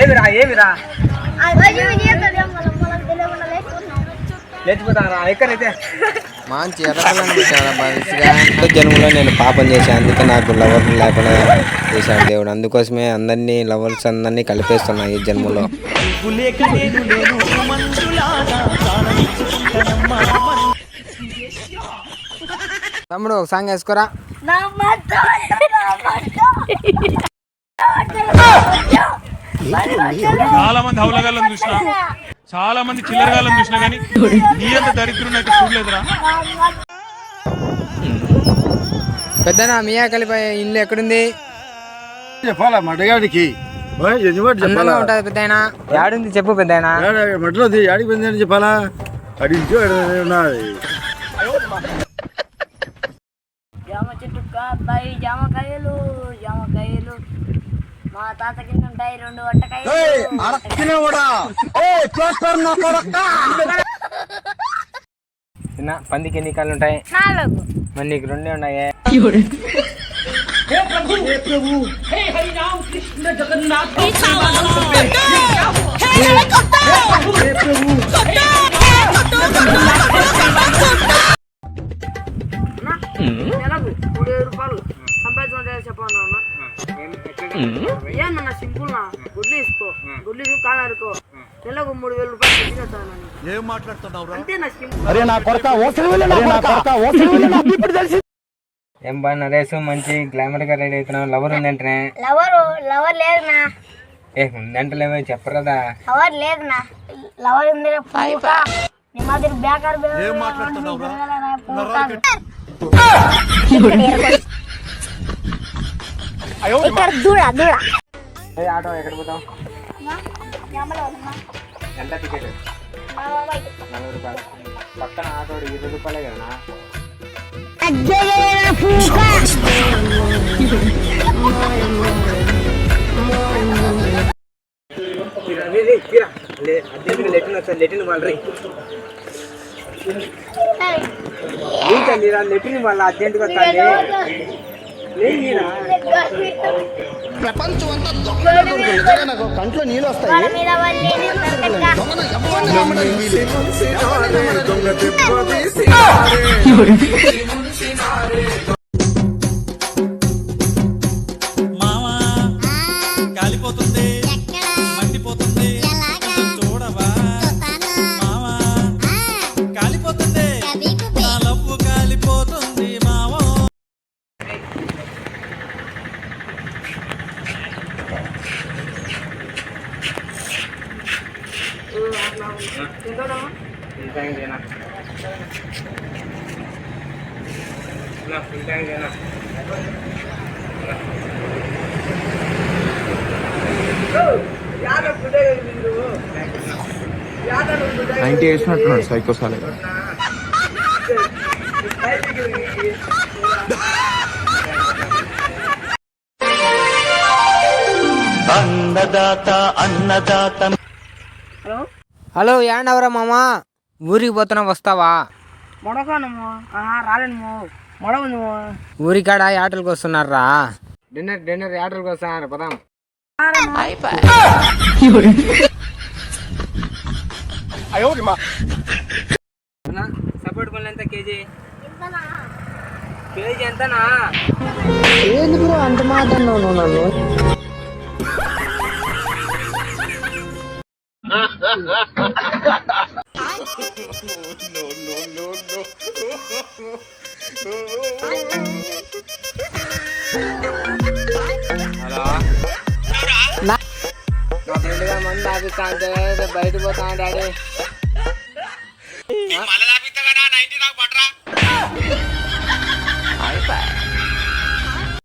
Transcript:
ఏమిరా ఏమిరా లేచిపోతారా ఎక్కడైతే మంచి ఎర్రగా జన్మలో నేను పాపం చేశాను, అందుకే నాకు లవర్ లేకుండా చేశాను దేవుడు. అందుకోసమే అందరినీ లవర్స్ అందరినీ కలిపేస్తున్నా ఈ జన్మలో. తమ్ముడు ఒక సాంగ్ వేసుకోరా. చాలా మంది హౌలగాళ్ళని చూసినా, చాలా మంది చిల్లరగాళ్ళని చూసినా కానీ నీ అంత దరిద్రుని అయితే చూడలేదురా. పెద్దనా మియా కలిపి ఇల్లు ఎక్కడుంది చెప్పాలా మడగాడికి ఉంటది పెద్ద యాడుంది చెప్పు పెద్ద మట్లో యాడికి పోయిందని చెప్పాలా అడిగి ఉన్నది. జామ చెట్టు కాస్తాయి జామకాయలు జామకాయలు, మా తాత కింద ఉంటాయి 2 వట్టకాయలు. చిన్న పందికి ఎన్ని కాళ్ళు ఉంటాయి? 4. మరి నీకు 2 ఉన్నాయి. నెలకు 3,000 రూపాయలు సంపాదించుకుంటే చెప్పండి అన్న. ఏమన్నా సింపుల్ నా గుడ్లు తీసుకో, గుడ్లు కాలరుకో, నెలకు 3,000 రూపాయలు ఏం మాట్లాడుతున్నావు అంతే నా సింపుల్. ఏం బా నరేష్ మంచి గ్లామర్ గా రెడీ అవుతున్నావు. లవర్ ఉందంటే లవర్ లేదునా. ఉందంటలేమో చెప్పరాదా? లవర్ లేదునా, లవర్ ఉంది. నీ మాదిరి బేకార్ ఏం మాట్లాడుతున్నావు ఆటో ఎక్కడ పోతాం? ఎంత టికెట్? 40 రూపాయలు. పక్కన ఆటో 20 రూపాయలే కదా. లెటిన్ వాళ్ళ లెటిన్ వాళ్ళ అర్జెంటుగా ప్రపంచం అంతా దొంగ నాకు కంట్లో నీళ్ళు వస్తాయి. మావా కాలిపోతుంది, మండిపోతుంది, చూడవా మావా కాలిపోతుంది, నా లవ్వు కాలిపోతుంది మావా. నైన్టీ వేసినట్టున్నాడు సైకోసాలే. అన్నదాత అన్నదాత. హలో ఏండవరా మామా, ఊరికి పోతున్నా వస్తావా? మొడకను రాలేను మొడవు. ఊరికాడ యాటలకు వస్తున్నారా? డిన్నర్ యాటలకు వస్తున్నారు పదాం. సపోర్ట్ పళ్ళు ఎంత కేజీ? కేజీ ఎంతనా? ఎందుకు అంత మాట అన్నావు నన్ను? హలో, నా ఫ్రెండ్గా మంది ఆపిస్తా అంటే బయట పోతా డాడీ.